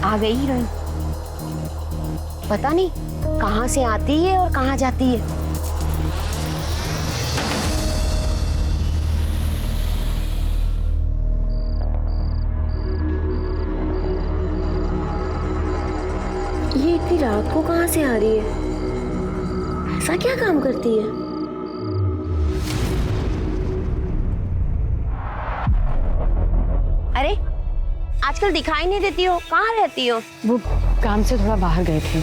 आ गई हीरोइन। पता नहीं कहाँ से आती है और कहाँ जाती है। ये इतनी रात को कहाँ से आ रही है? ऐसा क्या काम करती है? अरे आजकल दिखाई नहीं देती हो, कहाँ रहती हो? वो काम से थोड़ा बाहर गए थे।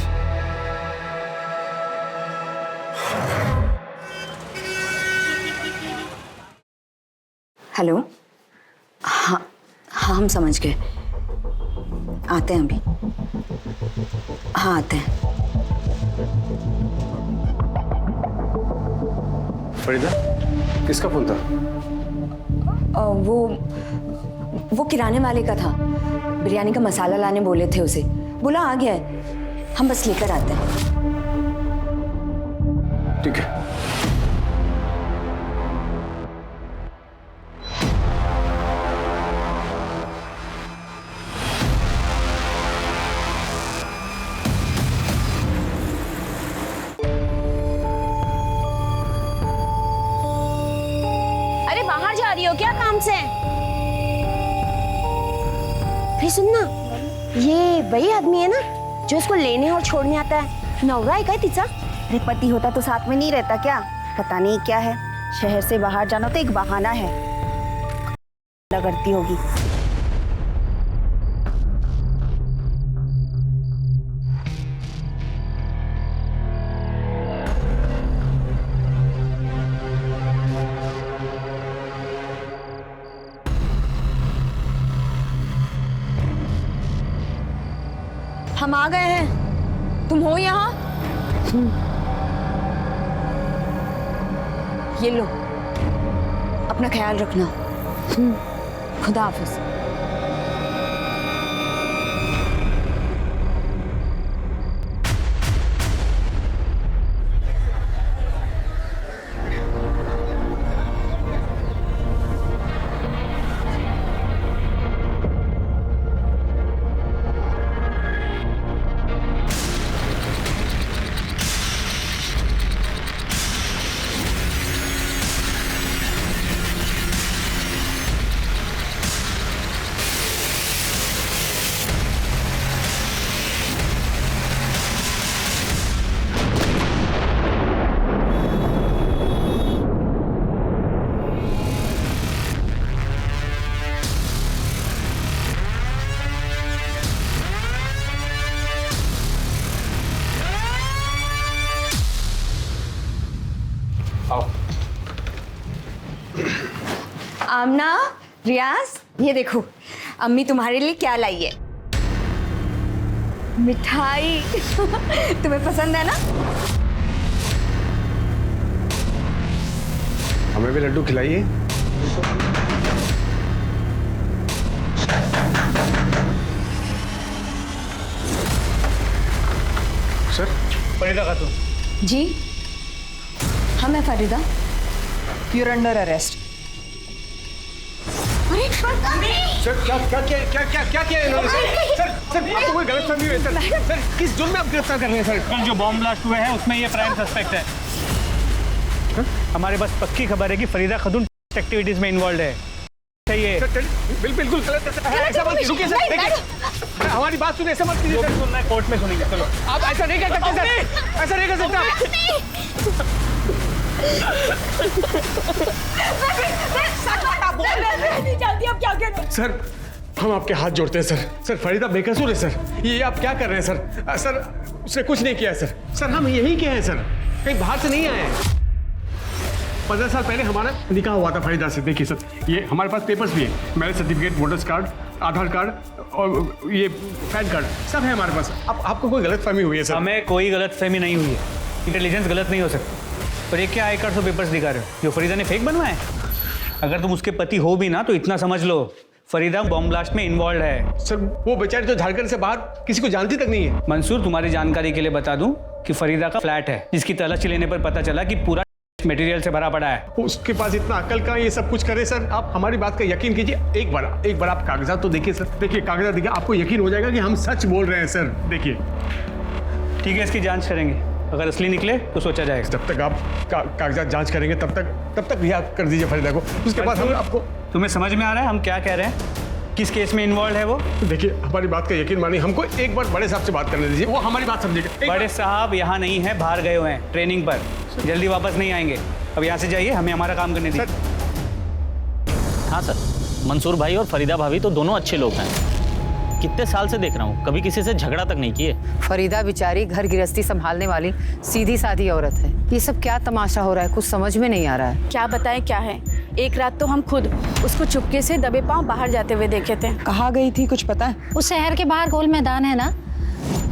हेलो। हाँ हाँ, हम समझ गए, आते हैं अभी। हाँ आते हैं। फरीदा, किसका फोन था? वो किराने वाले का था। बिरयानी का मसाला लाने बोले थे उसे, बोला आ गया है, हम बस लेकर आते हैं। ठीक है। अरे बाहर जा रही हो क्या काम से? फिर सुनना, ये वही आदमी है ना जो इसको लेने और छोड़ने आता है? नवरा है क्या तिचा? अरे पति होता तो साथ में नहीं रहता क्या? पता नहीं क्या है, शहर से बाहर जाना तो एक बहाना है। करती होगी। हम आ गए हैं, तुम हो यहाँ? ये लो, अपना ख्याल रखना। खुदा हाफिज। आमना, रियाज, ये देखो अम्मी तुम्हारे लिए क्या लाई है। मिठाई। तुम्हें पसंद है ना? हमें भी लड्डू खिलाइए। सर। फरीदा खातून। जी हाँ, मैं Farida. You're under arrest. Sir क्या किया इन्होंने? सर आपको कोई गलतफहमी हुई है सर? किस जुर्म में आप गिरफ्तार कर रहे हैं सर? कल जो बॉम्ब ब्लास्ट हुए हैं उसमें ये प्राइम सस्पेक्ट है। हमारे पास पक्की खबर है कि फरीदा खातून एक्टिविटीज में इन्वॉल्व है। चाहिए बिल्कुल गलत है। ऐसा मत रुकिए सर, देखिए हमारी बात सुनिए, ऐसा मत कीजिए सर। सुनना है कोर्ट में सुनेंगे। चलो आप ऐसा नहीं कर सकते सर, ऐसा नहीं कर सकता। सर हम आपके हाथ जोड़ते हैं सर। सर फरीदा बेकसूर है सर। ये आप क्या कर रहे हैं सर? सर उसने कुछ नहीं किया है सर। सर हम यही के हैं सर, कहीं बाहर से नहीं आए हैं। 15 साल पहले हमारा निकाह हुआ था फरीदा से। देखिए सर, ये हमारे पास पेपर्स भी हैं, मैरिज सर्टिफिकेट, वोटर्स कार्ड, आधार कार्ड और ये पैन कार्ड सब है हमारे पास। आपको कोई गलतफहमी हुई है सर? हमें कोई गलतफहमी नहीं हुई है। इंटेलिजेंस गलत नहीं हो सकती। पर ये क्या आई कार्ड पेपर्स दिखा रहे हो जो फरीदा ने फेक बनवाए? अगर तुम उसके पति हो भी ना तो इतना समझ लो, फरीदा बॉम्ब ब्लास्ट में इन्वॉल्व है। सर वो बेचारी तो झारखंड से बाहर किसी को जानती तक नहीं है। मंसूर, तुम्हारी जानकारी के लिए बता दूं कि फरीदा का फ्लैट है जिसकी तलाशी लेने पर पता चला कि पूरा वेस्ट मटेरियल से भरा पड़ा है। उसके पास इतना अकल कहाँ ये सब कुछ करे सर? आप हमारी बात का यकीन कीजिए, एक बार आप कागजात तो देखिए सर। देखिए कागजात देखिए, आपको यकीन हो जाएगा कि हम सच बोल रहे हैं सर। देखिए। ठीक है, इसकी जांच करेंगे, अगर असली निकले तो सोचा जाएगा। जब तक आप कागजात जांच करेंगे तब तक रिहा कर दीजिए फरीदा को। उसके बाद हम आपको। तुम्हें समझ में आ रहा है हम क्या कह रहे हैं? किस केस में इन्वॉल्व है वो? देखिए हमारी बात का यकीन मानिए, हमको एक बार बड़े साहब से बात करने दीजिए, वो हमारी बात समझेंगे। बड़े साहब यहाँ नहीं है, बाहर गए हुए हैं ट्रेनिंग पर, जल्दी वापस नहीं आएंगे। अब यहाँ से जाइए, हमें हमारा काम करने दीजिए। हाँ सर, मंसूर भाई और फरीदा भाभी तो दोनों अच्छे लोग हैं। कितने साल से देख रहा हूँ, कभी किसी से झगड़ा तक नहीं किए। फरीदा बेचारी घर गृहस्थी संभालने वाली सीधी सादी औरत है। ये सब क्या तमाशा हो रहा है, कुछ समझ में नहीं आ रहा है। क्या बताएं क्या है। एक रात तो हम खुद उसको चुपके से दबे पांव बाहर जाते हुए देखे थे। कहाँ गई थी कुछ पता है? उस शहर के बाहर गोल मैदान है ना,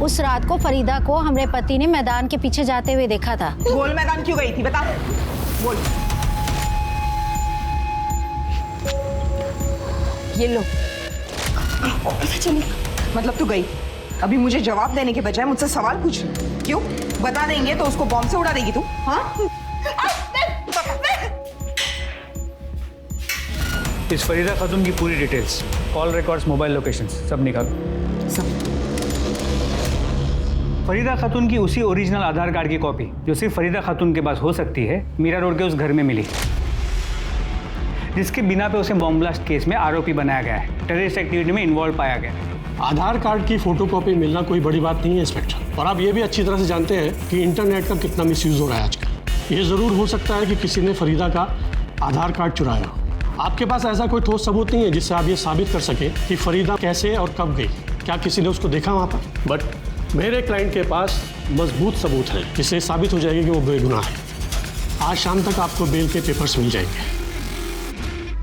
उस रात को फरीदा को हमारे पति ने मैदान के पीछे जाते हुए देखा था। गोल मैदान क्यों गई थी बता? बोल। ये लो। मतलब तू गई, अभी मुझे जवाब देने के बजाय मुझसे सवाल पूछ रही? क्यों? बता देंगे तो उसको बॉम्ब से उड़ा देगी तू? हाँ? इस फरीदा खातून की पूरी details, call records, mobile locations सब निकालो। सब। फरीदा खातून की उसी ओरिजिनल आधार कार्ड की कॉपी जो सिर्फ फरीदा खातून के पास हो सकती है, मीरा रोड के उस घर में मिली, जिसके बिना पे उसे बॉम्ब ब्लास्ट केस में आरोपी बनाया गया है, टेररिस्ट एक्टिविटी में इन्वॉल्व पाया गया। आधार कार्ड की फोटोकॉपी मिलना कोई बड़ी बात नहीं है इंस्पेक्टर, और आप ये भी अच्छी तरह से जानते हैं कि इंटरनेट का कितना मिसयूज हो रहा है आजकल। ये ज़रूर हो सकता है कि किसी ने फरीदा का आधार कार्ड चुराया हो। आपके पास ऐसा कोई ठोस सबूत नहीं है जिससे आप ये साबित कर सकें कि फरीदा कैसे और कब गई। क्या किसी ने उसको देखा वहाँ पर? बट मेरे क्लाइंट के पास मजबूत सबूत है जिससे साबित हो जाएगी कि वो बेगुनाह है। आज शाम तक आपको बेल के पेपर्स मिल जाएंगे।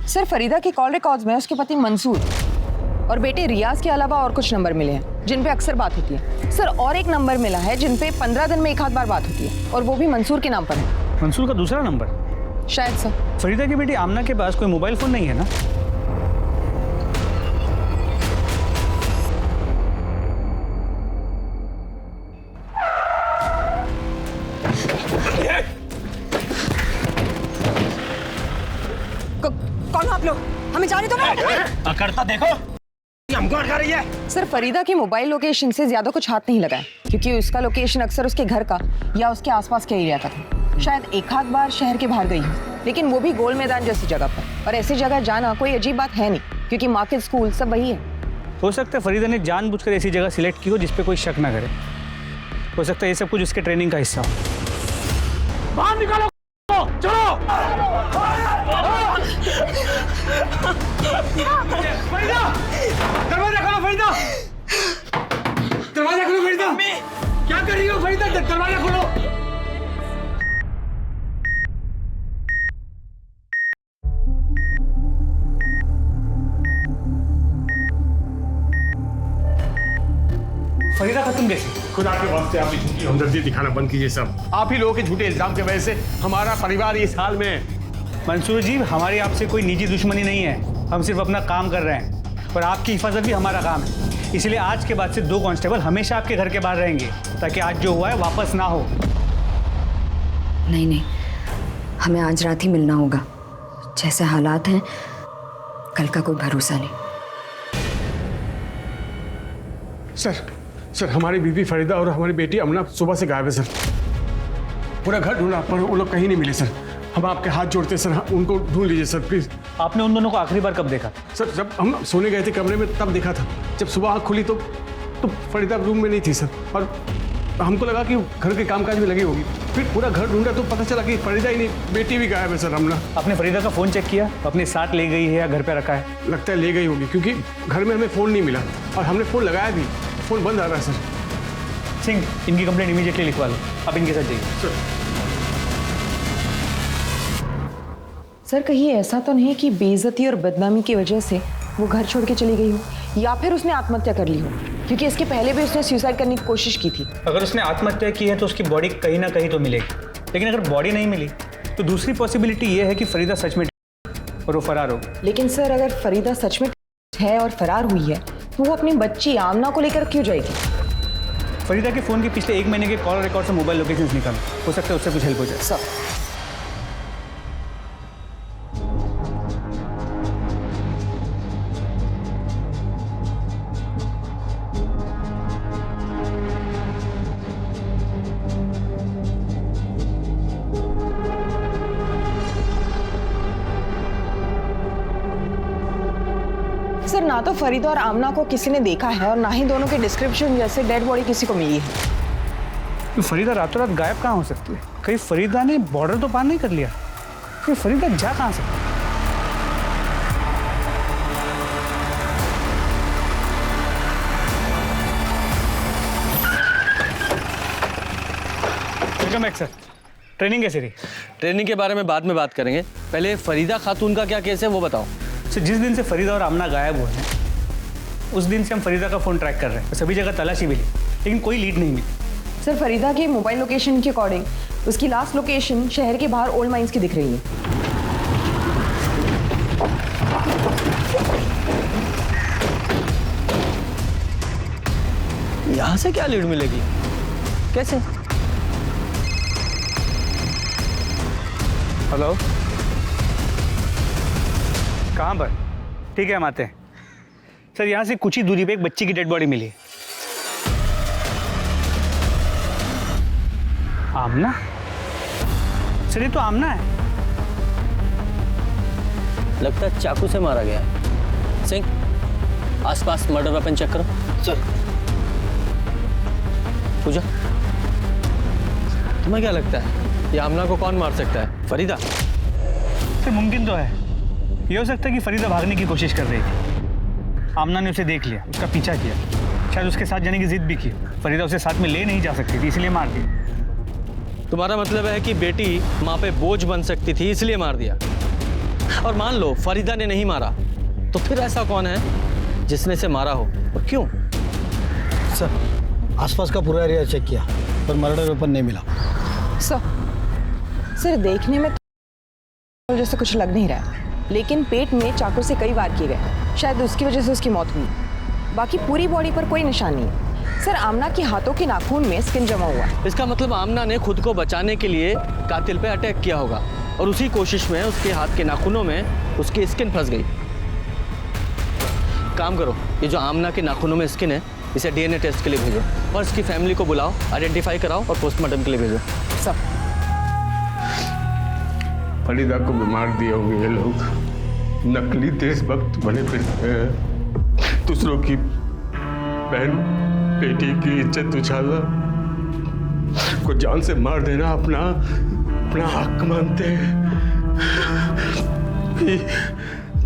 सर, फरीदा के कॉल रिकॉर्ड्स में उसके पति मंसूर और बेटे रियाज के अलावा और कुछ नंबर मिले हैं जिन पे अक्सर बात होती है। सर, और एक नंबर मिला है जिन पे 15 दिन में एक आध बार बात होती है, और वो भी मंसूर के नाम पर है। मंसूर का दूसरा नंबर? शायद सर। फरीदा की बेटी आमना के पास कोई मोबाइल फोन नहीं है ना? कौन हो आप लोग? हमें जाने दो। अकड़ता देखो, हमको अटका रही है। सर, फरीदा की मोबाइल लोकेशन से ज्यादा कुछ हाथ नहीं लगा है, क्योंकि उसका लोकेशन अक्सर उसके घर का या उसके आसपास के एरिया का था। शायद एक आध बार शहर के बाहर गई हो, लेकिन वो भी गोल मैदान जैसी जगह पर। और ऐसी जगह जाना कोई अजीब बात है नहीं, क्योंकि मार्केट, स्कूल सब वही है। हो सकता है फरीदा ने जानबूझकर ऐसी जगह सिलेक्ट की हो जिस पे कोई शक ना करे। हो सकता है ये सब कुछ उसके ट्रेनिंग का हिस्सा हो। बाहर निकालो, चलो। फरीदा, दरवाजा खोलो फरीदा, दरवाजा खोलो फरीदा। क्या कर रही हो फरीदा? दरवाजा खोलो। फरीदा खातून कैसी? खुदा के वास्ते आप झूठी हमदर्दी दिखाना बंद कीजिए सब। आप ही लोगों के झूठे इल्जाम की वजह से हमारा परिवार इस हाल में है। मंसूर जी, हमारी आपसे कोई निजी दुश्मनी नहीं है, हम सिर्फ अपना काम कर रहे हैं, और आपकी हिफाजत भी हमारा काम है। इसलिए आज के बाद से 2 कांस्टेबल हमेशा आपके घर के बाहर रहेंगे, ताकि आज जो हुआ है वापस ना हो। नहीं नहीं, हमें आज रात ही मिलना होगा। जैसे हालात हैं, कल का कोई भरोसा नहीं। सर, हमारी बीवी फरीदा और हमारी बेटी अमना सुबह से गायब है सर। पूरा घर ढूंढा पर वो लोग कहीं नहीं मिले सर। हम आपके हाथ जोड़ते हैं सर, उनको ढूंढ लीजिए सर प्लीज। आपने उन दोनों को आखिरी बार कब देखा? सर, जब हम सोने गए थे कमरे में तब देखा था। जब सुबह आँख खुली तो फरीदा रूम में नहीं थी सर, और हमको लगा कि घर के कामकाज में लगी होगी। फिर पूरा घर ढूंढा तो पता चला कि फरीदा ही नहीं, बेटी भी गायब है सर। अमना, आपने फरीदा का फ़ोन चेक किया? अपने साथ ले गई है या घर पे रखा है? लगता है ले गई होगी, क्योंकि घर में हमें फ़ोन नहीं मिला और हमने फ़ोन लगाया भी, फ़ोन बंद आ रहा है सर। सिंह, इनकी कंप्लेंट इमीडिएटली लिखवा लो। अब इनके साथ जाइए। सर, कहीं ऐसा तो नहीं कि बेइज्जती और बदनामी की वजह से वो घर छोड़ के चली गई हो, या फिर उसने आत्महत्या कर ली हो? क्योंकि इसके पहले भी उसने सुसाइड करने की कोशिश की थी। अगर उसने आत्महत्या की है तो उसकी बॉडी कहीं ना कहीं तो मिलेगी, लेकिन अगर बॉडी नहीं मिली तो दूसरी पॉसिबिलिटी ये है कि फरीदा सच में और वो फरार हो। लेकिन सर, अगर फरीदा सच में है और फरार हुई है तो वो अपनी बच्ची आमना को लेकर क्यों जाएगी? फरीदा के फ़ोन के पिछले 1 महीने के कॉल रिकॉर्ड से मोबाइल लोकेशंस निकालो, हो सकता है उससे कुछ हेल्प हो जाए। सर, सर ना तो फरीदा और आमना को किसी ने देखा है और ना ही दोनों के डिस्क्रिप्शन जैसे डेड बॉडी किसी को मिली है। तो फरीदा रातों रात गायब कहाँ हो सकती है? कहीं फरीदा ने बॉर्डर तो पार नहीं कर लिया? फिर फरीदा जा कहाँ सकती है? Welcome back sir. ट्रेनिंग कैसी रही? ट्रेनिंग के बारे में बाद में बात करेंगे, पहले फरीदा खातून का क्या केस है वो बताओ। सर जिस दिन से फरीदा और आमना गायब हुए हैं उस दिन से हम फरीदा का फ़ोन ट्रैक कर रहे हैं। सभी जगह तलाशी भी ली लेकिन कोई लीड नहीं मिली। सर फरीदा के मोबाइल लोकेशन के अकॉर्डिंग उसकी लास्ट लोकेशन शहर के बाहर ओल्ड माइंस की दिख रही है। यहाँ से क्या लीड मिलेगी? कैसे? हेलो, कहाँ पर? ठीक है हम आते हैं। सर यहाँ से कुछ ही दूरी पे एक बच्ची की डेड बॉडी मिली है। आमना? सर ये तो आमना है। लगता है चाकू से मारा गया है। सिंह, आसपास मर्डर वेपन चेक करो। सर। पूजा, तुम्हें क्या लगता है ये आमना को कौन मार सकता है? फरीदा? सर मुमकिन तो है, ये हो सकता है कि फरीदा भागने की कोशिश कर रही थी। आमना ने उसे देख लिया, उसका पीछा किया, शायद उसके साथ जाने की जिद भी की। फरीदा उसे साथ में ले नहीं जा सकती थी इसलिए मार दी। तुम्हारा मतलब है कि बेटी माँ पे बोझ बन सकती थी इसलिए मार दिया। और मान लो फरीदा ने नहीं मारा तो फिर ऐसा कौन है जिसने इसे मारा हो और क्यों? सर आसपास का पूरा एरिया चेक किया पर मर्डर वेपन नहीं मिला। सर देखने में तो जैसे कुछ लग नहीं रहा है, लेकिन पेट में चाकू से कई वार किए गए, शायद उसकी वजह से उसकी मौत हुई। बाकी पूरी बॉडी पर कोई निशान नहीं है। सर आमना के हाथों के नाखून में स्किन जमा हुआ है। इसका मतलब आमना ने खुद को बचाने के लिए कातिल पे अटैक किया होगा और उसी कोशिश में उसके हाथ के नाखूनों में उसकी स्किन फंस गई। काम करो, ये जो आमना के नाखूनों में स्किन है इसे डीएनए टेस्ट के लिए भेजो और इसकी फैमिली को बुलाओ, आइडेंटिफाई कराओ और पोस्टमार्टम के लिए भेजो। सब फरीदा को बीमार दिए होंगे ये लोग, नकली देशभक्त बने फिरते हैं, दूसरों की बहन बेटी की इज्जत उछालना, को जान से मार देना अपना हक मानते हैं।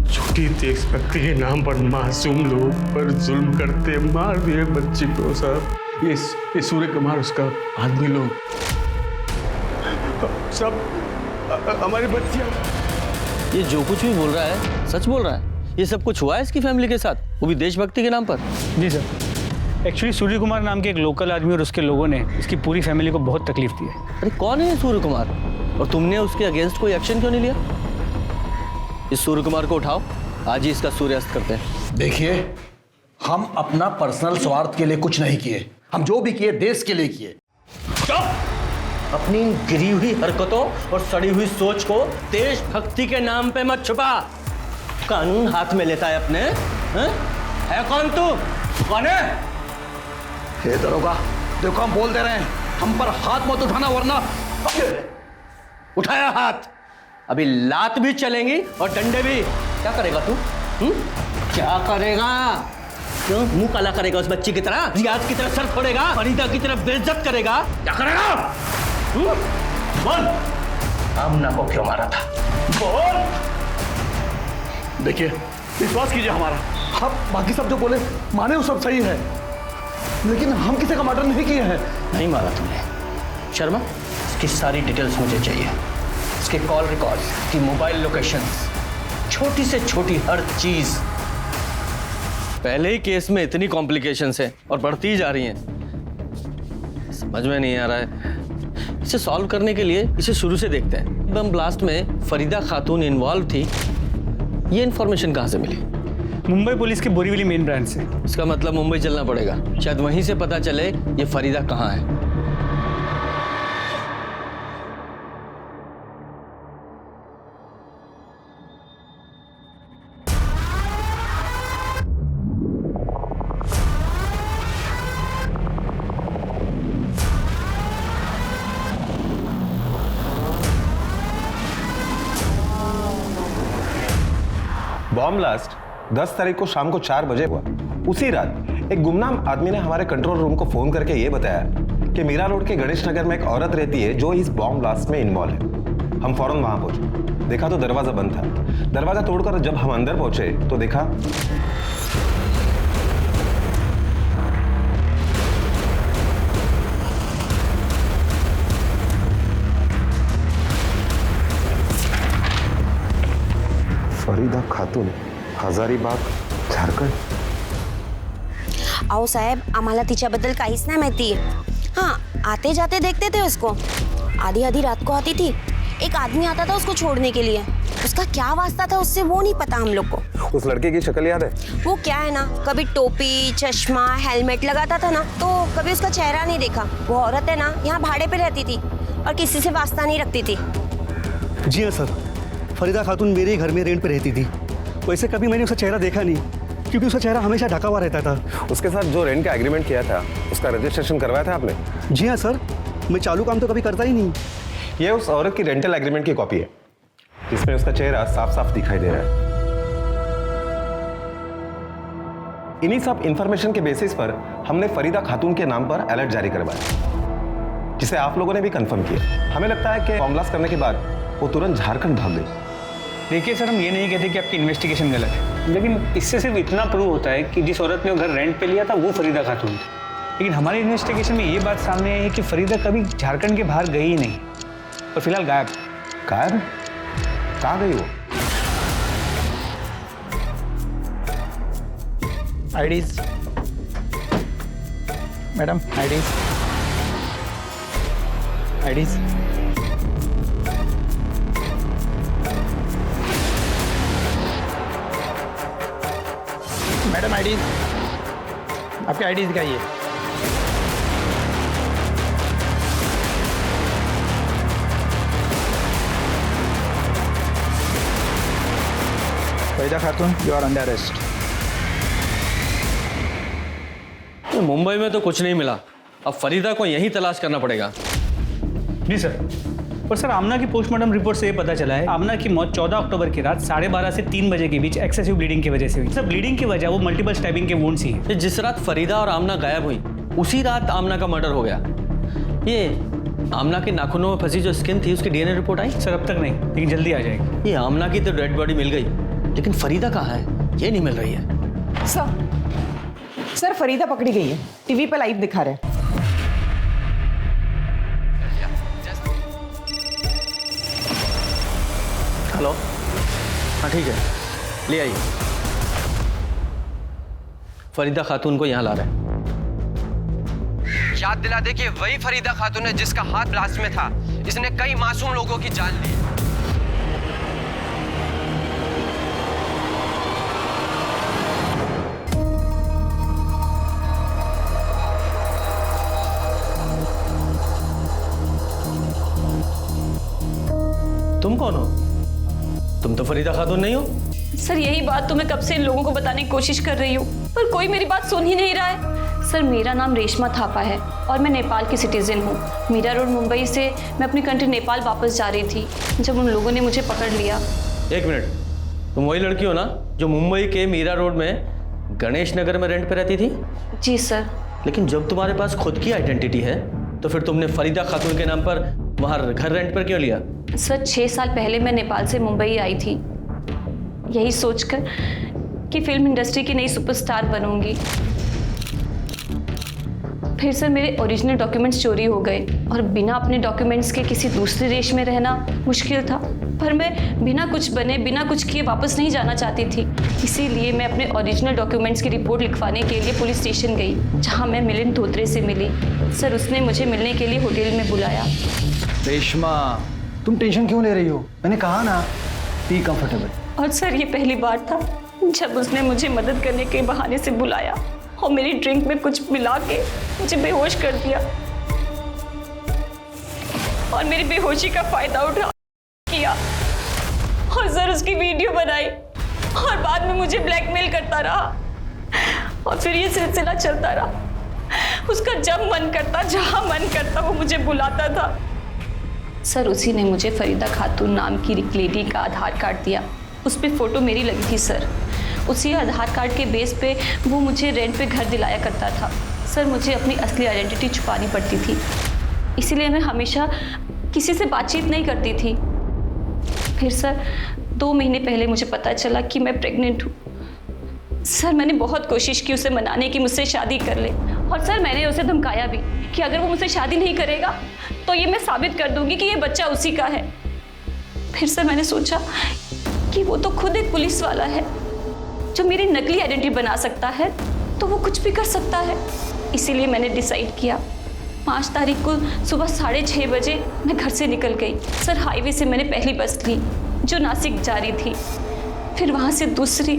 छोटी देशभक्ति के नाम पर मासूम लोग पर जुल्म करते, मार दिए बच्ची को। साहब ये सूर्य कुमार उसका आदमी लोग सब हमारी बच्चियां। ये जो कुछ भी बोल रहा है सच बोल रहा है? ये सब कुछ हुआ है इसकी फैमिली के साथ, वो भी देशभक्ति के नाम पर? जी सर, एक्चुअली सूर्य कुमार नाम के एक लोकल आदमी और उसके लोगों ने इसकी पूरी फैमिली को बहुत तकलीफ दी है। अरे कौन है ये सूर्य कुमार और तुमने उसके अगेंस्ट कोई एक्शन क्यों नहीं लिया? इस सूर्य कुमार को उठाओ, आज ही इसका सूर्यास्त करते हैं। देखिए हम अपना पर्सनल स्वार्थ के लिए कुछ नहीं किए, हम जो भी किए देश के लिए किए। अपनी गिरी हुई हरकतों और सड़ी हुई सोच को देशभक्ति के नाम पे मत छुपा। कानून हाथ में लेता है अपने। है कौन तू? कौन है? हे दरोगा, देखो हम बोल दे रहे हैं, हम पर हाथ मत उठाना वरना। उठाया हाथ, अभी लात भी चलेंगी और डंडे भी। क्या करेगा तू? क्या करेगा? क्यों मुंह काला करेगा उस बच्ची की तरह? रियाज की तरह सर फोड़ेगा? फरीदा की तरह बेइज्जत करेगा? क्या करेगा? बोल, आमना को क्यों मारा था? बोल। देखिए विश्वास कीजिए हमारा, हम बाकी सब जो बोले माने वो सब सही है, लेकिन हम किसी का मर्डर नहीं किए हैं। नहीं मारा तुमने। शर्मा, इसकी सारी डिटेल्स मुझे चाहिए, इसके कॉल रिकॉर्ड्स, इसकी मोबाइल लोकेशंस, छोटी से छोटी हर चीज। पहले ही केस में इतनी कॉम्प्लिकेशंस हैं और बढ़ती जा रही हैं, समझ में नहीं आ रहा है। इसे सॉल्व करने के लिए इसे शुरू से देखते हैं। बम ब्लास्ट में फरीदा खातून इन्वॉल्व थी, ये इन्फॉर्मेशन कहाँ से मिली? मुंबई पुलिस के बोरीवली मेन ब्रांच से। इसका मतलब मुंबई चलना पड़ेगा, शायद वहीं से पता चले ये फरीदा कहाँ है। बॉम्ब ब्लास्ट 10 तारीख को शाम को 4 बजे हुआ। उसी रात एक गुमनाम आदमी ने हमारे कंट्रोल रूम को फोन करके ये बताया कि मीरा रोड के गणेश नगर में एक औरत रहती है जो इस बॉम्ब ब्लास्ट में इन्वॉल्व है। हम फौरन वहां पहुंचे, देखा तो दरवाजा बंद था। दरवाजा तोड़कर जब हम अंदर पहुंचे तो देखा फरीदा खातून, हजारीबाग, झारखंड। अहो साहेब, आम्हाला तिच्याबद्दल काहीच नाही माहिती। हाँ, आते जाते देखते थे उसको। आधी आधी रात को आती थी। एक आदमी आता था उसको छोड़ने के लिए। उसका क्या वास्ता था उससे वो नहीं पता हम लोग को। उस लड़के की शक्ल याद है? वो क्या है ना, कभी टोपी, चश्मा, हेलमेट लगाता था ना, तो कभी उसका चेहरा नहीं देखा। वो औरत है ना, यहाँ भाड़े पे रहती थी और किसी से वास्ता नहीं रखती थी। जी हाँ सर, फरीदा खातून मेरे ही घर में रेंट पे रहती थी। वैसे कभी मैंने उसका चेहरा देखा नहीं, क्योंकि उसका चेहरा हमेशा ढका हुआ रहता था। उसके साथ जो रेंट का एग्रीमेंट किया था उसका रजिस्ट्रेशन करवाया था आपने? जी हाँ सर, मैं चालू काम तो कभी करता ही नहीं। ये उस औरत की रेंटल एग्रीमेंट की कॉपी है, जिसमें उसका चेहरा साफ साफ दिखाई दे रहा है। इन्हीं सब इंफॉर्मेशन के बेसिस पर हमने फरीदा खातून के नाम पर अलर्ट जारी करवाया, जिसे आप लोगों ने भी कंफर्म किया। हमें लगता है कि बॉम्ब ब्लास्ट करने के बाद वो तुरंत झारखंड भाग गई। देखिए सर, हम ये नहीं कहते कि आपकी इन्वेस्टिगेशन गलत है, लेकिन इससे सिर्फ इतना प्रूव होता है कि जिस औरत ने वो घर रेंट पे लिया था वो फरीदा खातून थी। लेकिन हमारी इन्वेस्टिगेशन में ये बात सामने आई है कि फरीदा कभी झारखंड के बाहर गई ही नहीं और फिलहाल गायब। गायब? कहाँ गई वो? IDs madam, IDs IDs. Madam IDs, आपके आईडीज दिखाइए। Farida Khatun, you are under arrest. Mumbai में तो कुछ नहीं मिला, अब फरीदा को यहीं तलाश करना पड़ेगा। जी सर। और सर, आमना की पोस्टमार्टम रिपोर्ट से ये पता चला है आमना की मौत 14 अक्टूबर की रात 12:30 से 3 बजे के बीच एक्सेसिव ब्लीडिंग की वजह से हुई। सर, ब्लीडिंग की वजह वो मल्टीपल स्टैबिंग के वुंड्स ही है। जिस रात फरीदा और आमना गायब हुई उसी रात आमना का मर्डर हो गया। ये आमना के नाखूनों में फंसी जो स्किन थी उसकी डीएनए रिपोर्ट आई? सर, अब तक नहीं, लेकिन जल्दी आ जाएगी। ये आमना की तो डेड बॉडी मिल गई, लेकिन फरीदा कहाँ है ये नहीं मिल रही है। सर फरीदा पकड़ी गई है, टीवी पे लाइव दिखा रहे हैं। हेलो, हाँ ठीक है, ले आइए। फरीदा खातून को यहाँ ला रहे हैं। याद दिला दे कि वही फरीदा खातून है जिसका हाथ ब्लास्ट में था। इसने कई मासूम लोगों की जान ली। तुम कौन हो? तुम तो फरीदा खातून नहीं हो। सर, यही बात तो मैं कब से इन लोगों को बताने की कोशिश कर रही हूँ, पर कोई मेरी बात सुन ही नहीं रहा है। सर, मेरा नाम रेशमा थापा है और मैं नेपाल की सिटीजन हूँ। मीरा रोड मुंबई से मैं अपनी कंट्री नेपाल वापस जा रही थी जब उन लोगों ने मुझे पकड़ लिया। एक मिनट, तुम वही लड़की हो ना जो मुंबई के मीरा रोड में गणेश नगर में रेंट पे रहती थी? जी सर। लेकिन जब तुम्हारे पास खुद की आइडेंटिटी है तो फिर तुमने फरीदा खातून के नाम पर वहाँ घर रेंट पर क्यों लिया? सर, 6 साल पहले मैं नेपाल से मुंबई आई थी, यही सोचकर कि फिल्म इंडस्ट्री की नई सुपरस्टार बनूंगी। फिर सर मेरे ओरिजिनल डॉक्यूमेंट्स चोरी हो गए और बिना अपने डॉक्यूमेंट्स के किसी दूसरे देश में रहना मुश्किल था। पर मैं बिना कुछ बने, बिना कुछ किए वापस नहीं जाना चाहती थी। इसीलिए मैं अपने ओरिजिनल डॉक्यूमेंट्स की रिपोर्ट लिखवाने के लिए पुलिस स्टेशन गई, जहां मैं मिलिंद धोत्रे से मिली। सर, उसने मुझे मिलने के लिए होटल में बुलाया। रेशमा, तुम टेंशन क्यों ले रही हो? मैंने कहा ना, बी कंफर्टेबल। और सर, ये पहली बार था जब उसने मुझे मदद करने के बहाने से बुलाया और मेरी ड्रिंक में कुछ मिला के मुझे बेहोश कर दिया और मेरी बेहोशी का फायदा उठा किया। और सर, उसकी वीडियो बनाई और बाद में मुझे ब्लैकमेल करता रहा और फिर ये सिलसिला चलता रहा। उसका जब मन करता, जहां मन करता, वो मुझे बुलाता था। सर, उसी ने मुझे फरीदा खातून नाम की एक लेडी का आधार कार्ड दिया। उस पर फोटो मेरी लगी थी सर। उसी आधार कार्ड के बेस पे वो मुझे रेंट पे घर दिलाया करता था। सर मुझे अपनी असली आइडेंटिटी छुपानी पड़ती थी, इसीलिए मैं हमेशा किसी से बातचीत नहीं करती थी। फिर सर 2 महीने पहले मुझे पता चला कि मैं प्रेग्नेंट हूँ। सर मैंने बहुत कोशिश की उसे मनाने की मुझसे शादी कर ले, और सर मैंने उसे धमकाया भी कि अगर वो मुझसे शादी नहीं करेगा तो ये मैं साबित कर दूंगी कि ये बच्चा उसी का है। फिर सर मैंने सोचा कि वो तो खुद एक पुलिस वाला है जो मेरी नकली आइडेंटिटी बना सकता है, तो वो कुछ भी कर सकता है। इसीलिए मैंने डिसाइड किया 5 तारीख को सुबह 6:30 बजे मैं घर से निकल गई। सर हाईवे से मैंने पहली बस ली जो नासिक जा रही थी, फिर वहाँ से दूसरी,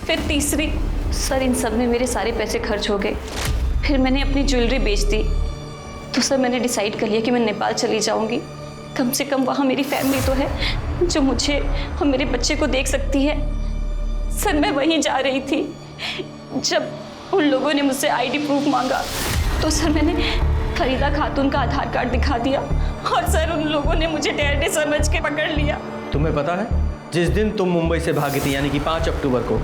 फिर तीसरी। सर इन सब में मेरे सारे पैसे खर्च हो गए। फिर मैंने अपनी ज्वेलरी बेच दी। तो सर मैंने डिसाइड कर लिया कि मैं नेपाल चली जाऊंगी। कम से कम वहाँ मेरी फैमिली तो है जो मुझे और मेरे बच्चे को देख सकती है। सर मैं वहीं जा रही थी। जब उन लोगों ने मुझसे आईडी प्रूफ मांगा तो सर मैंने फरीदा खातून का आधार कार्ड दिखा दिया, और सर उन लोगों ने मुझे डैडी समझ के पकड़ लिया। तुम्हें पता है जिस दिन तुम मुंबई से भागी थी, यानी कि 5 अक्टूबर को,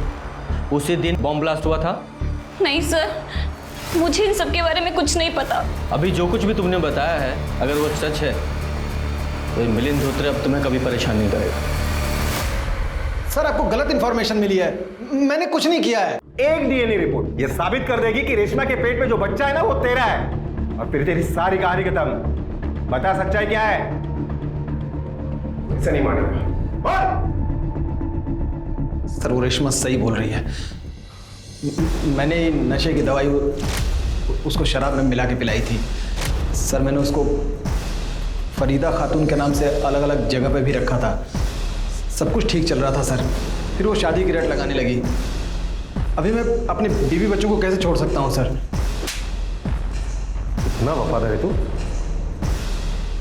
उसी दिन बॉम्ब ब्लास्ट हुआ था? नहीं सर, मुझे इन सब के बारे में कुछ नहीं पता। अभी जो कुछ भी तुमने बताया है अगर वो सच है तो मिलिंद धोत्रे अब तुम्हें कभी परेशान नहीं करेगा। सर आपको गलत इंफॉर्मेशन मिली है, मैंने कुछ नहीं किया है। एक डीएनए रिपोर्ट ये साबित कर देगी कि रेशमा के पेट में जो बच्चा है ना वो तेरा है, और फिर तेरी सारी कहानी खत्म। बता सच्चाई क्या है? इसे नहीं मानेगा। सर वो रेशमा सही बोल रही है। मैंने नशे की दवाई उसको शराब में मिला के पिलाई थी। सर मैंने उसको फरीदा खातून के नाम से अलग अलग जगह पे भी रखा था। सब कुछ ठीक चल रहा था सर, फिर वो शादी की रट लगाने लगी। अभी मैं अपने बीवी बच्चों को कैसे छोड़ सकता हूँ सर? इतना वफादार है तू?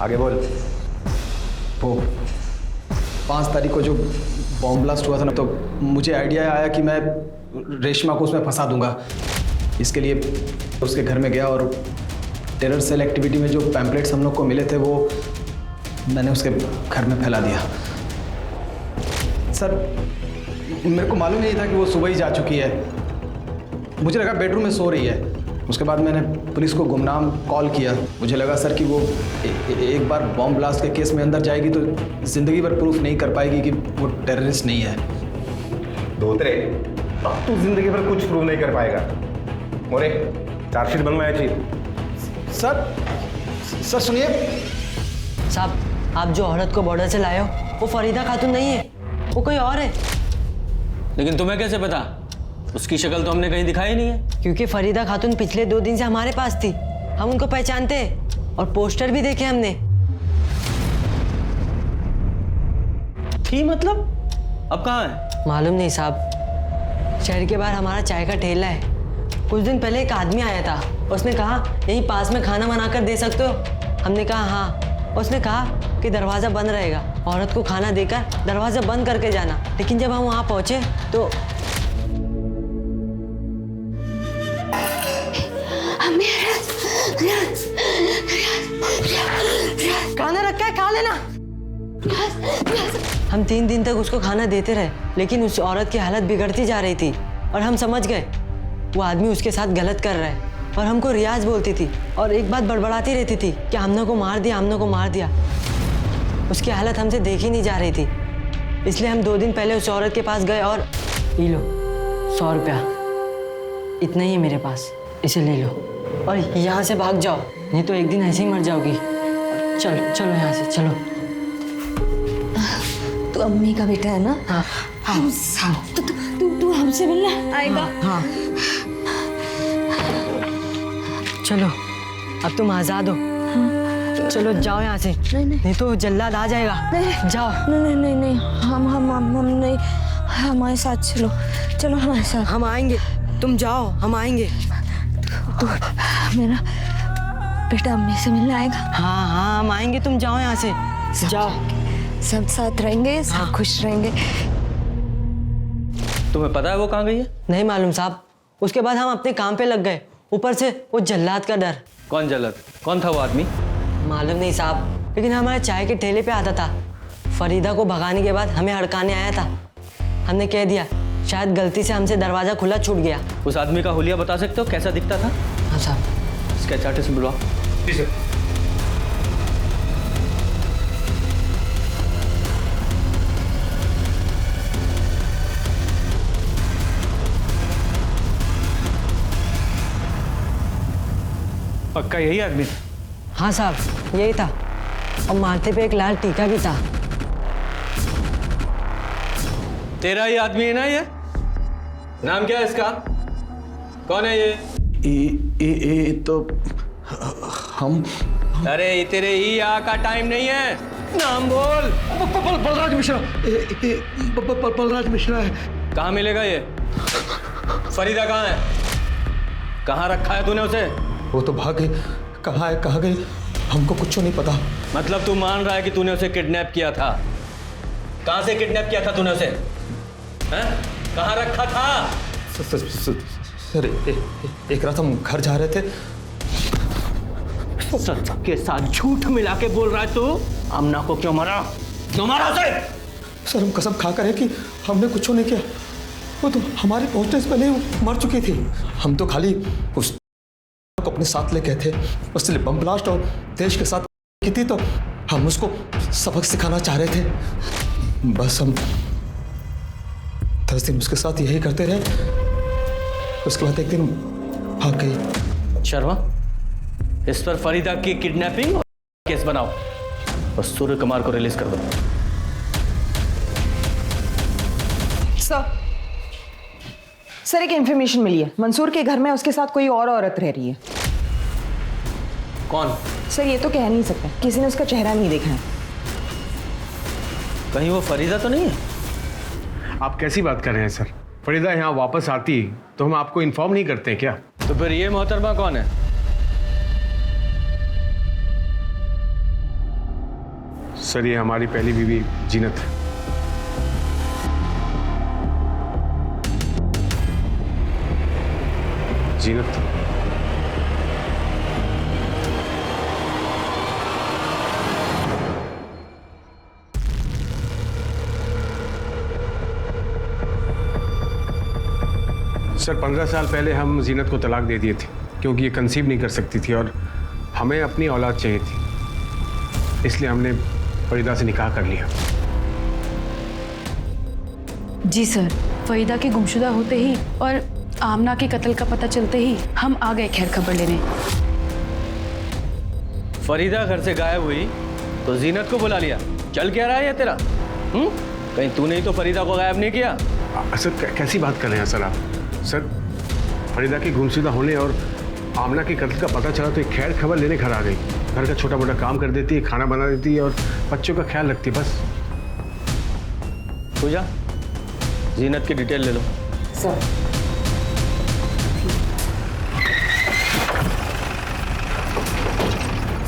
आगे बोल। वो 5 तारीख को जो बॉम्ब ब्लास्ट हुआ था ना, तो मुझे आइडिया आया कि मैं रेशमा को उसमें फंसा दूंगा। इसके लिए उसके घर में गया और टेरर सेल एक्टिविटी में जो पैम्पलेट्स हम लोग को मिले थे वो मैंने उसके घर में फैला दिया। सर मेरे को मालूम नहीं था कि वो सुबह ही जा चुकी है। मुझे लगा बेडरूम में सो रही है। उसके बाद मैंने पुलिस को गुमनाम कॉल किया। मुझे लगा सर कि वो एक बार बॉम्ब ब्लास्ट के केस में अंदर जाएगी तो ज़िंदगी भर प्रूफ नहीं कर पाएगी कि वो टेररिस्ट नहीं है। धोत्रे अब तू जिंदगी भर कुछ प्रूव नहीं कर पाएगा। मोरे चार्जशीट बनवाया चाहिए। सर सुनिए साहब, आप जो औरत को बॉर्डर से लाए हो वो फरीदा खातून नहीं है, वो कोई और है। लेकिन तुम्हें कैसे पता? उसकी शक्ल तो हमने कहीं दिखाई नहीं है। क्योंकि फरीदा खातून पिछले 2 दिन से हमारे पास थी, हम उनको पहचानते हैं और पोस्टर भी देखे हमने। थी मतलब? अब कहाँ है? मालूम नहीं साहब, शहर के बाहर हमारा चाय का ठेला है। कुछ दिन पहले एक आदमी आया था, उसने कहा यहीं पास में खाना बना कर दे सकते हो? हमने कहा हाँ। उसने कहा कि दरवाज़ा बंद रहेगा, औरत को खाना देकर दरवाज़ा बंद करके जाना। लेकिन जब हम वहाँ पहुँचे तो खाना रखा है, खा लेना। हम 3 दिन तक उसको खाना देते रहे, लेकिन उस औरत की हालत बिगड़ती जा रही थी और हम समझ गए वो आदमी उसके साथ गलत कर रहा है। और हमको रियाज बोलती थी और एक बात बड़बड़ाती रहती थी कि हमने को मार दिया, हमने को मार दिया। उसकी हालत हमसे देखी नहीं जा रही थी, इसलिए हम 2 दिन पहले उस औरत के पास गए और ये लो 100 रुपया, इतना ही है मेरे पास, इसे ले लो और यहाँ से भाग जाओ, नहीं तो एक दिन ऐसे ही मर जाओगी। चलो चलो यहाँ से चलो। तू अम्मी का बेटा है ना? हाँ हाँ। तू हमसे मिलना आएगा? हाँ। चलो अब तुम आजाद हो। चलो जाओ यहाँ से, नहीं तो जल्लाद आ जाएगा। जाओ। नहीं, हम नहीं, हमारे साथ चलो, चलो हमारे साथ। हम आएंगे, तुम जाओ, हम आएंगे। तू मेरा बेटा अम्मी से मिलने आएगा? हाँ हम आएंगे, तुम जाओ यहाँ से, जाओ। सब साथ रहेंगे, सब खुश रहेंगे। तुम्हें पता है वो कहाँ गई है? नहीं मालूम साहब। उसके बाद हम अपने काम पे लग गए, ऊपर से वो जल्लाद का डर। कौन जल्लाद? कौन था वो आदमी? मालूम नहीं साहब, लेकिन हमारे चाय के ठेले पे आता था। फरीदा को भगाने के बाद हमें हड़काने आया था। हमने कह दिया शायद गलती से हमसे दरवाज़ा खुला छूट गया। उस आदमी का हुलिया बता सकते हो, कैसा दिखता था? हाँ साहब। स्केच आर्टिस्ट से बुलवाओ। जी सर। पक्का यही आदमी था? हाँ साहब, यही था। और माथे पे एक लाल टीका भी था। तेरा ही आदमी है ना ये? नाम क्या है इसका? कौन है ये? तो हम। अरे तेरे ही यहाँ का टाइम नहीं है, नाम बोल। बलराज मिश्रा। बलराज मिश्रा है। कहाँ मिलेगा ये? फरीदा कहाँ है? कहाँ रखा है तूने उसे? वो तो भाग गई। कहाँ है, कहाँ गई, हमको कुछ नहीं पता। मतलब तू मान रहा है कि तूने उसे किडनैप किया था? कहाँ से किडनैप किया था तूने उसे? हैं? कहाँ रखा था? सर एक रात हम घर जा रहे थे। सच के साथ झूठ मिला के बोल रहा है तू? आमना को क्यों मारा? क्यों मारा उसे? सर हम कसम खा कर है कि हमने कुछ नहीं किया। वो तो हमारे पहुंचने से पहले वो मर चुकी थी। हम तो खाली उस को अपने साथ ले गए थे। उसने बम ब्लास्ट और देश के साथ की थी, तो हम उसको सबक सिखाना चाह रहे थे। बस हम 10 दिन उसके साथ यही करते रहे। उसके बाद एक दिन भाग गई। शर्मा, इस पर फरीदा की किडनैपिंग केस बनाओ और सूर्य कुमार को रिलीज कर दो। सर एक इंफॉर्मेशन मिली है, मंसूर के घर में उसके साथ कोई और औरत रह रही है। कौन? सर ये तो कह नहीं सकते, किसी ने उसका चेहरा नहीं देखा है। कहीं वो फरीदा तो नहीं है? आप कैसी बात कर रहे हैं सर? फरीदा यहाँ वापस आती तो हम आपको इन्फॉर्म नहीं करते क्या? तो फिर ये मोहतरमा कौन है? सर ये हमारी पहली बीवी जीनत है। जीनत। सर 15 साल पहले हम जीनत को तलाक दे दिए थे क्योंकि ये कंसीव नहीं कर सकती थी और हमें अपनी औलाद चाहिए थी, इसलिए हमने फरीदा से निकाह कर लिया। जी सर, फरीदा के गुमशुदा होते ही और आमना के कत्ल का पता चलते ही हम आ गए खैर खबर लेने। फरीदा घर से गायब हुई तो जीनत को बुला लिया। चल क्या रहा है ये तेरा? कहीं तूने ही तो फरीदा को गायब नहीं किया? सर कैसी बात कर रहे हैं सर आप? सर फरीदा के गुमशुदा होने और आमना के कत्ल का पता चला तो एक खैर खबर लेने घर आ गई। घर का छोटा मोटा काम कर देती है, खाना बना देती है और बच्चों का ख्याल रखती है। बस पूजा, जीनत की डिटेल ले लो। सर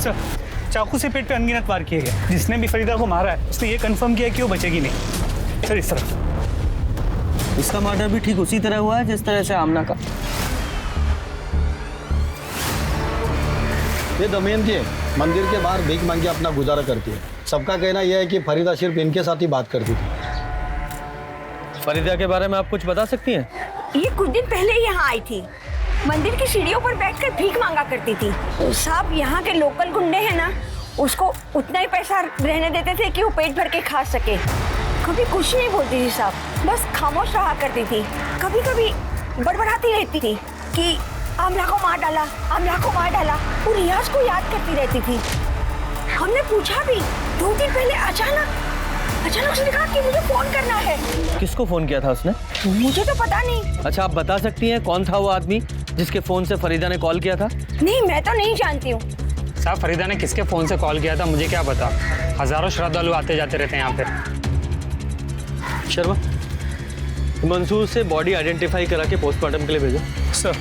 सर चाकू से पेट पे अनगिनत वार किए गए। जिसने भी फरीदा को मारा है उसने ये कंफर्म किया कि वो बचेगी नहीं। सर इस तरफ इसका मर्डर भी ठीक उसी तरह हुआ है जिस तरह से आमना का। ये दमयंती है, मंदिर के बाहर भीख मांग के अपना गुजारा करती है। सबका कहना यह है कि फरीदा सिर्फ इनके साथ ही बात करती थी। फरीदा के बारे में आप कुछ बता सकती हैं? ये कुछ दिन पहले ही यहाँ आई थी, मंदिर की सीढ़ियों पर बैठकर भीख मांगा करती थी। साहब यहाँ के लोकल गुंडे हैं ना, उसको उतना ही पैसा रहने देते थे कि वो पेट भर के खा सके। कभी कुछ नहीं बोलती थी साहब, बस खामोश रहा करती थी। कभी कभी बड़बड़ाती रहती थी कि आमला को मार डाला, आमला को मार डाला। वो रियाज को याद करती रहती थी। हमने पूछा भी, 2 दिन पहले अचानक उसने कहा कि मुझे फोन करना है। किसको फोन किया था उसने? मुझे तो पता नहीं। अच्छा आप बता सकती हैं कौन था वो आदमी जिसके फोन से फरीदा ने कॉल किया था? नहीं, मैं तो नहीं जानती हूँ साहब। फरीदा ने किसके फोन से कॉल किया था मुझे क्या पता। हजारों श्रद्धालु आते जाते रहते हैं यहाँ पे। शर्मा, मंसूर से बॉडी आइडेंटिफाई करा के पोस्टमार्टम के लिए भेजो। सर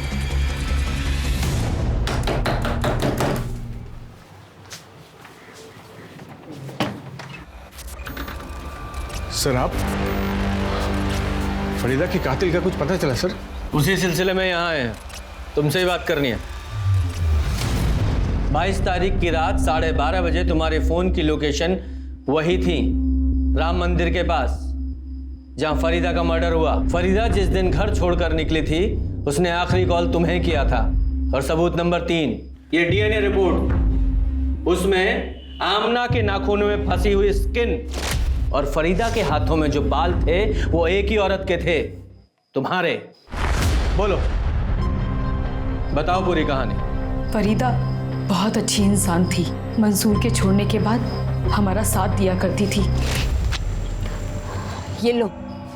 सर आप फरीदा के कातिल का कुछ पता चला सर? उसी सिलसिले में यहाँ आए हैं, तुमसे ही बात करनी है। 22 तारीख की रात 12:30 बजे तुम्हारे फोन की लोकेशन वही थी, राम मंदिर के पास। जहां फरीदा का मर्डर हुआ। फरीदा जिस दिन घर छोड़कर निकली थी उसने आखिरी कॉल तुम्हें किया था। और सबूत नंबर 3, ये डीएनए रिपोर्ट, उसमें आमना के नाखूनों में फंसी हुई स्किन और फरीदा के हाथों में जो बाल थे वो एक ही औरत के थे, तुम्हारे। बोलो, बताओ पूरी कहानी। फरीदा बहुत अच्छी इंसान थी। मंसूर के छोड़ने के बाद हमारा साथ दिया करती थी। ये लो,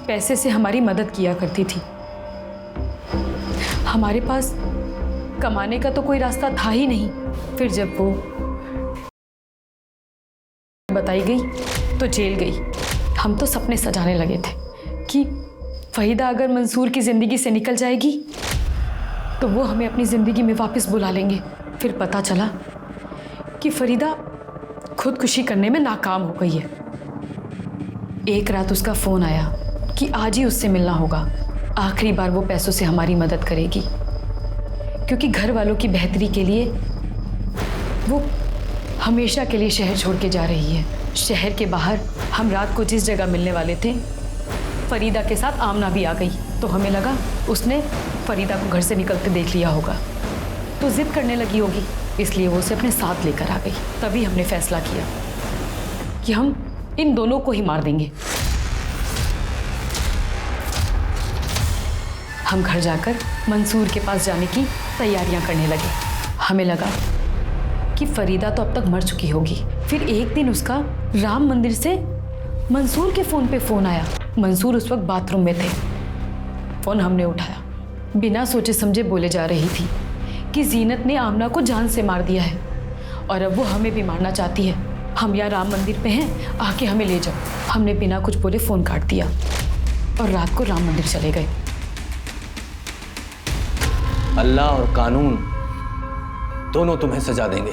पैसे से हमारी मदद किया करती थी। हमारे पास कमाने का तो कोई रास्ता था ही नहीं। फिर जब वो बताई गई तो जेल गई। हम तो सपने सजाने लगे थे कि फरीदा अगर मंसूर की ज़िंदगी से निकल जाएगी तो वो हमें अपनी ज़िंदगी में वापस बुला लेंगे। फिर पता चला कि फरीदा खुदकुशी करने में नाकाम हो गई है। एक रात उसका फ़ोन आया कि आज ही उससे मिलना होगा। आखिरी बार वो पैसों से हमारी मदद करेगी, क्योंकि घर वालों की बेहतरी के लिए वो हमेशा के लिए शहर छोड़ के जा रही है। शहर के बाहर हम रात को जिस जगह मिलने वाले थे, फरीदा के साथ आमना भी आ गई। तो हमें लगा उसने फरीदा को घर से निकलते देख लिया होगा, तो जिद करने लगी होगी, इसलिए वो उसे अपने साथ लेकर आ गई। तभी हमने फैसला किया कि हम इन दोनों को ही मार देंगे। हम घर जाकर मंसूर के पास जाने की तैयारियां करने लगे। हमें लगा कि फरीदा तो अब तक मर चुकी होगी। फिर एक दिन उसका राम मंदिर से मंसूर के फ़ोन पे फ़ोन आया। मंसूर उस वक्त बाथरूम में थे। फ़ोन हमने उठाया। बिना सोचे समझे बोले जा रही थी कि जीनत ने आमना को जान से मार दिया है और अब वो हमें भी मारना चाहती है। हम यहाँ राम मंदिर पे हैं, आके हमें ले जाओ। हमने बिना कुछ बोले फ़ोन काट दिया और रात को राम मंदिर चले गए। अल्लाह और कानून दोनों तुम्हें सजा देंगे।